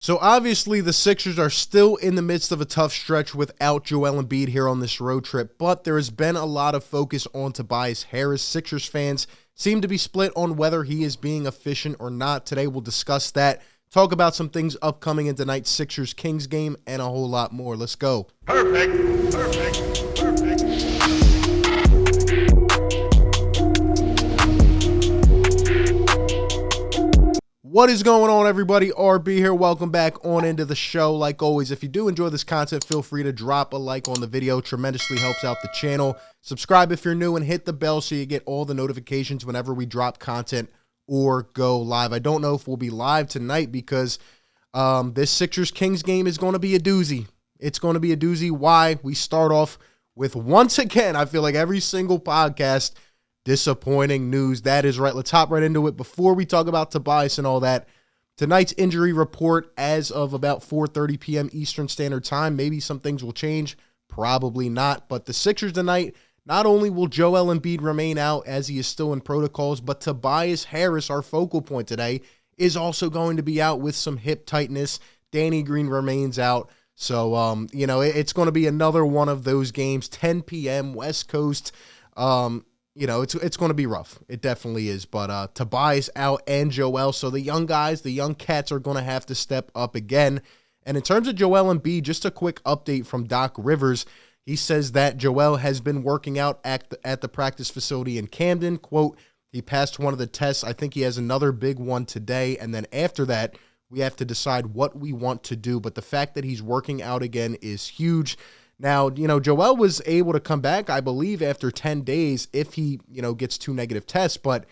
So obviously the Sixers are still in the midst of a tough stretch without Joel Embiid here on this road trip, but there has been a lot of focus on Tobias Harris. Sixers fans seem to be split on whether he is being efficient or not. Today we'll discuss that, talk about some things upcoming in tonight's Sixers-Kings game, and a whole lot more. Let's go. Perfect. What is going on, everybody? RB here. Welcome back on into the show. Like always, if you do enjoy this content, feel free to drop a like on the video. Tremendously helps out the channel. Subscribe if you're new and hit the bell so you get all the notifications whenever we drop content or go live. I don't know if we'll be live tonight because this Sixers-Kings game is going to be a doozy. It's going to be a doozy. Why? We start off with, once again, I feel like every single podcast, disappointing news. That is right. Let's hop right into it. Before we talk about Tobias and all that, tonight's injury report as of about 4:30 p.m. Eastern Standard Time. Maybe some things will change. Probably not. But the Sixers tonight, not only will Joel Embiid remain out as he is still in protocols, but Tobias Harris, our focal point today, is also going to be out with some hip tightness. Danny Green remains out. So, it's going to be another one of those games, 10 p.m. West Coast. It's going to be rough. It definitely is. But Tobias out and Joel. So the young guys, the young cats are going to have to step up again. And in terms of Joel Embiid, just a quick update from Doc Rivers. He says that Joel has been working out at the practice facility in Camden. Quote, he passed one of the tests. I think he has another big one today. And then after that, we have to decide what we want to do. But the fact that he's working out again is huge. Now, Joel was able to come back, I believe, after 10 days if he, gets 2 negative tests. But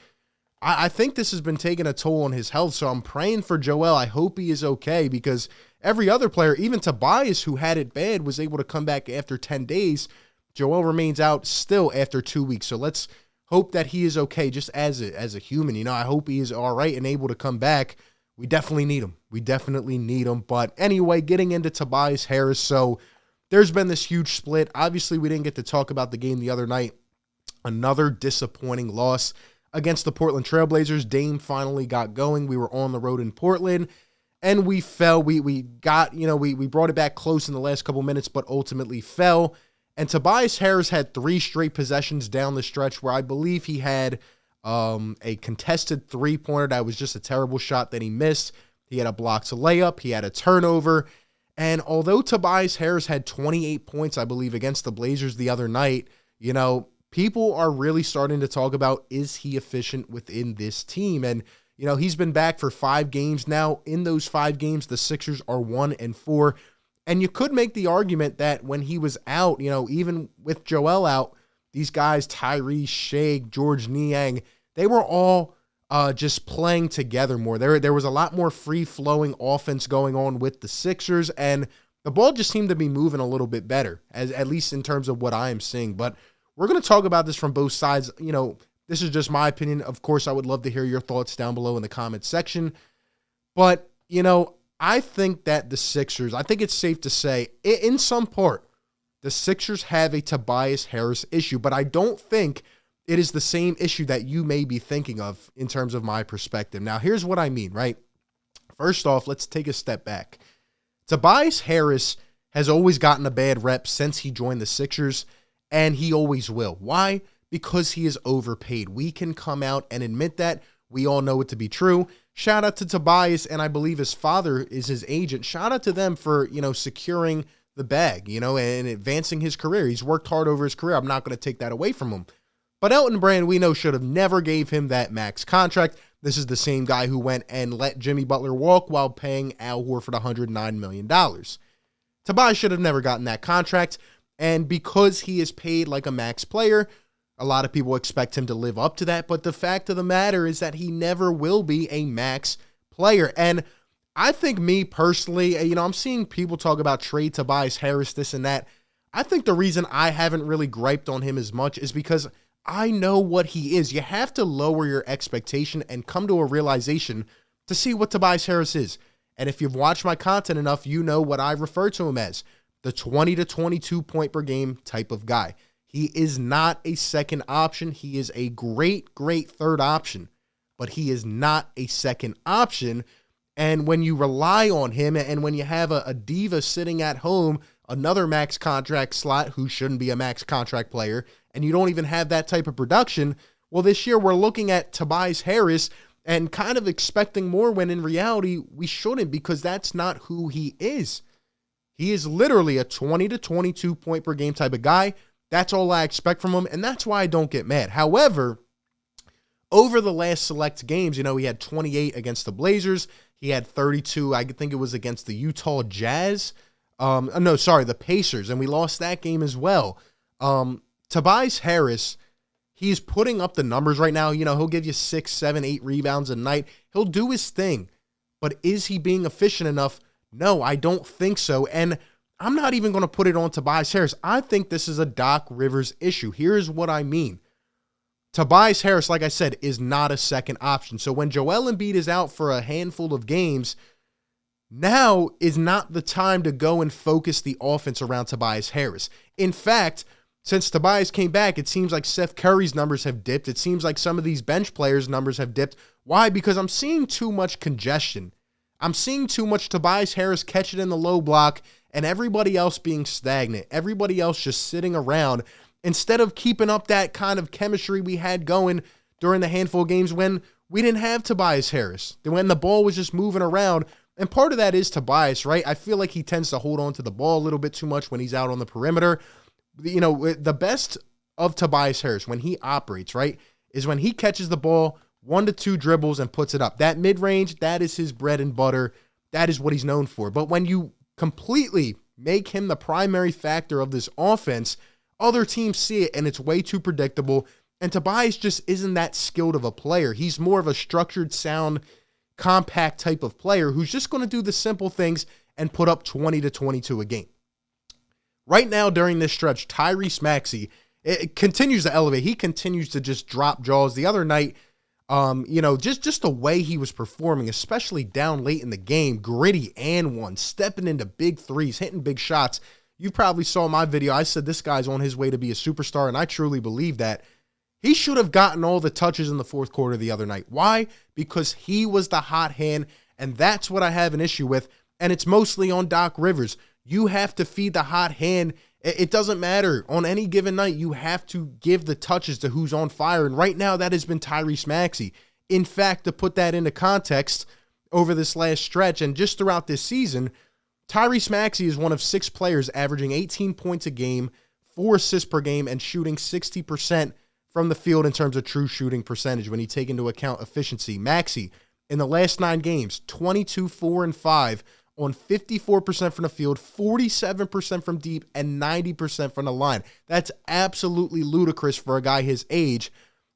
I think this has been taking a toll on his health. So I'm praying for Joel. I hope he is okay because every other player, even Tobias, who had it bad, was able to come back after 10 days. Joel remains out still after 2 weeks. So let's hope that he is okay just as a human. I hope he is all right and able to come back. We definitely need him. But anyway, getting into Tobias Harris. So there's been this huge split. Obviously, we didn't get to talk about the game the other night. Another disappointing loss against the Portland Trailblazers. Dame finally got going. We were on the road in Portland, and we fell. We got, we brought it back close in the last couple minutes, but ultimately fell. And Tobias Harris had 3 straight possessions down the stretch where I believe he had a contested three-pointer that was just a terrible shot that he missed. He had a blocked layup. He had a turnover. And although Tobias Harris had 28 points, I believe, against the Blazers the other night, people are really starting to talk about, is he efficient within this team? And, he's been back for 5 games now. In those 5 games, the Sixers are 1-4. And you could make the argument that when he was out, even with Joel out, these guys, Tyrese, Shea, George Niang, they were all just playing together more. There was a lot more free-flowing offense going on with the Sixers, and the ball just seemed to be moving a little bit better, at least in terms of what I am seeing. But we're going to talk about this from both sides. This is just my opinion. Of course, I would love to hear your thoughts down below in the comments section. But, I think that the Sixers, I think it's safe to say, in some part, the Sixers have a Tobias Harris issue, but I don't think it is the same issue that you may be thinking of in terms of my perspective. Now, here's what I mean, right? First off, let's take a step back. Tobias Harris has always gotten a bad rep since he joined the Sixers, and he always will. Why? Because he is overpaid. We can come out and admit that. We all know it to be true. Shout out to Tobias, and I believe his father is his agent. Shout out to them for, securing the bag, and advancing his career. He's worked hard over his career. I'm not going to take that away from him. But Elton Brand, we know, should have never gave him that max contract. This is the same guy who went and let Jimmy Butler walk while paying Al Horford $109 million. Tobias should have never gotten that contract, and because he is paid like a max player, a lot of people expect him to live up to that, but the fact of the matter is that he never will be a max player. And I think, me personally, I'm seeing people talk about trade Tobias Harris, this and that. I think the reason I haven't really griped on him as much is because I know what he is. You have to lower your expectation and come to a realization to see what Tobias Harris is. And if you've watched my content enough, you know what I refer to him as, the 20 to 22 point per game type of guy. He is not a second option. He is a great, great third option, but he is not a second option. And when you rely on him and when you have a diva sitting at home, another max contract slot who shouldn't be a max contract player, and you don't even have that type of production, well, this year we're looking at Tobias Harris and kind of expecting more when in reality we shouldn't, because that's not who he is. He is literally a 20 to 22 point per game type of guy. That's all I expect from him, and that's why I don't get mad. However, over the last select games, he had 28 against the Blazers. He had 32, I think it was against the Utah Jazz. The Pacers, and we lost that game as well. Tobias Harris, he's putting up the numbers right now. He'll give you 6, 7, 8 rebounds a night. He'll do his thing. But is he being efficient enough? No, I don't think so. And I'm not even going to put it on Tobias Harris. I think this is a Doc Rivers issue. Here's what I mean. Tobias Harris, like I said, is not a second option. So when Joel Embiid is out for a handful of games, now is not the time to go and focus the offense around Tobias Harris. In fact, since Tobias came back, it seems like Seth Curry's numbers have dipped. It seems like some of these bench players' numbers have dipped. Why? Because I'm seeing too much congestion. I'm seeing too much Tobias Harris catch it in the low block and everybody else being stagnant. Everybody else just sitting around instead of keeping up that kind of chemistry we had going during the handful of games when we didn't have Tobias Harris, when the ball was just moving around. And part of that is Tobias, right? I feel like he tends to hold on to the ball a little bit too much when he's out on the perimeter. The best of Tobias Harris when he operates, right, is when he catches the ball, 1 to 2 dribbles and puts it up. That mid-range, that is his bread and butter. That is what he's known for. But when you completely make him the primary factor of this offense, other teams see it and it's way too predictable. And Tobias just isn't that skilled of a player. He's more of a structured, sound, compact type of player who's just going to do the simple things and put up 20 to 22 a game. Right now during this stretch, Tyrese Maxey, it continues to elevate. He continues to just drop jaws. The other night, just the way he was performing, especially down late in the game, gritty and one, stepping into big threes, hitting big shots. You probably saw my video. I said this guy's on his way to be a superstar, and I truly believe that. He should have gotten all the touches in the fourth quarter the other night. Why? Because he was the hot hand, and that's what I have an issue with, and it's mostly on Doc Rivers. You have to feed the hot hand. It doesn't matter. On any given night, you have to give the touches to who's on fire, and right now that has been Tyrese Maxey. In fact, to put that into context, over this last stretch and just throughout this season, Tyrese Maxey is one of 6 players averaging 18 points a game, 4 assists per game, and shooting 60% from the field in terms of true shooting percentage when you take into account efficiency. Maxey, in the last 9 games, 22, 4, and 5 on 54% from the field, 47% from deep, and 90% from the line. That's absolutely ludicrous for a guy his age.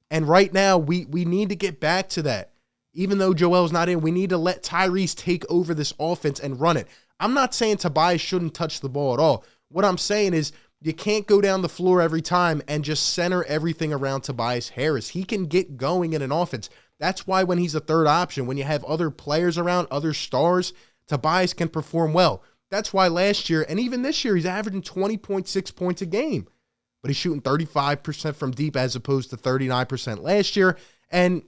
And right now, we need to get back to that. Even though Joel's not in, we need to let Tyrese take over this offense and run it. I'm not saying Tobias shouldn't touch the ball at all. What I'm saying is you can't go down the floor every time and just center everything around Tobias Harris. He can get going in an offense. That's why when he's a third option, when you have other players around, other stars, Tobias can perform well. That's why last year, and even this year, he's averaging 20.6 points a game. But he's shooting 35% from deep as opposed to 39% last year. And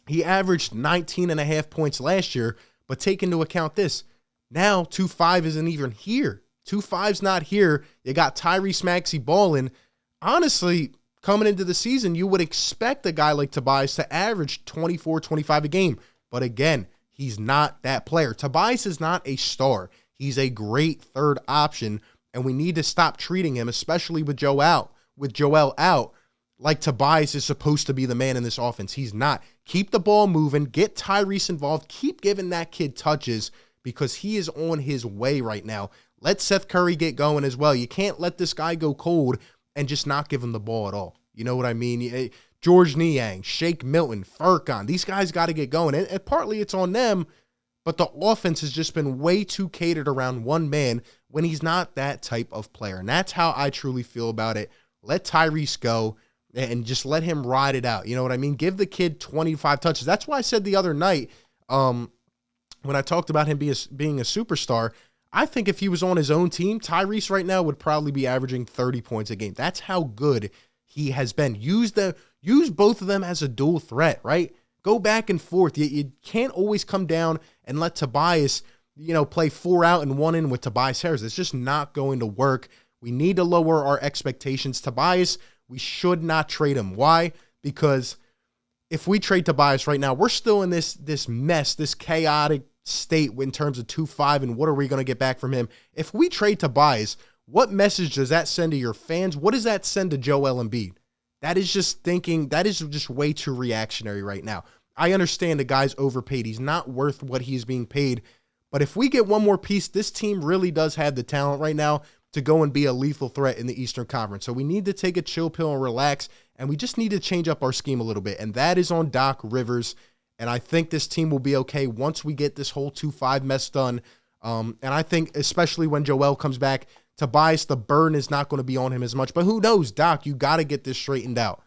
he averaged 19.5 points last year. But take into account this. Now, 2.5 isn't even here. 2.5's not here. You got Tyrese Maxey balling. Honestly, coming into the season, you would expect a guy like Tobias to average 24, 25 a game. But again, he's not that player. Tobias is not a star. He's a great third option, and we need to stop treating him, especially with Joel out, like Tobias is supposed to be the man in this offense. He's not. Keep the ball moving. Get Tyrese involved. Keep giving that kid touches because he is on his way right now. Let Seth Curry get going as well. You can't let this guy go cold and just not give him the ball at all. You know what I mean? George Niang, Shake Milton, Furkan, these guys got to get going. And partly it's on them, but the offense has just been way too catered around one man when he's not that type of player. And that's how I truly feel about it. Let Tyrese go and just let him ride it out. You know what I mean? Give the kid 25 touches. That's why I said the other night when I talked about him being a superstar, I think if he was on his own team, Tyrese right now would probably be averaging 30 points a game. That's how good he has been. Use both of them as a dual threat, right? Go back and forth. You can't always come down and let Tobias, play 4 out and 1 in with Tobias Harris. It's just not going to work. We need to lower our expectations. Tobias, we should not trade him. Why? Because if we trade Tobias right now, we're still in this mess, this chaotic state in terms of 2-5, and what are we going to get back from him? If we trade Tobias, what message does that send to your fans? What does that send to Joel Embiid? That is just way too reactionary right now. I understand the guy's overpaid. He's not worth what he's being paid. But if we get one more piece, this team really does have the talent right now to go and be a lethal threat in the Eastern Conference. So we need to take a chill pill and relax, and we just need to change up our scheme a little bit. And that is on Doc Rivers. And I think this team will be okay once we get this whole 2-5 mess done. And I think especially when Joel comes back, Tobias, the burden is not going to be on him as much. But who knows, Doc, you got to get this straightened out.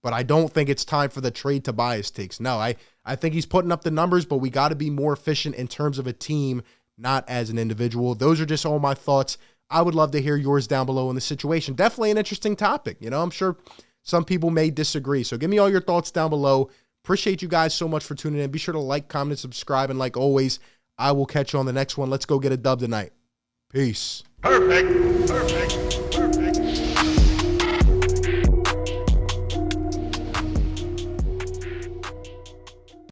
But I don't think it's time for the trade Tobias takes. No, I think he's putting up the numbers, but we got to be more efficient in terms of a team, not as an individual. Those are just all my thoughts. I would love to hear yours down below in the situation. Definitely an interesting topic. I'm sure some people may disagree. So give me all your thoughts down below. Appreciate you guys so much for tuning in. Be sure to like, comment, and subscribe. And like always, I will catch you on the next one. Let's go get a dub tonight. Peace. Perfect.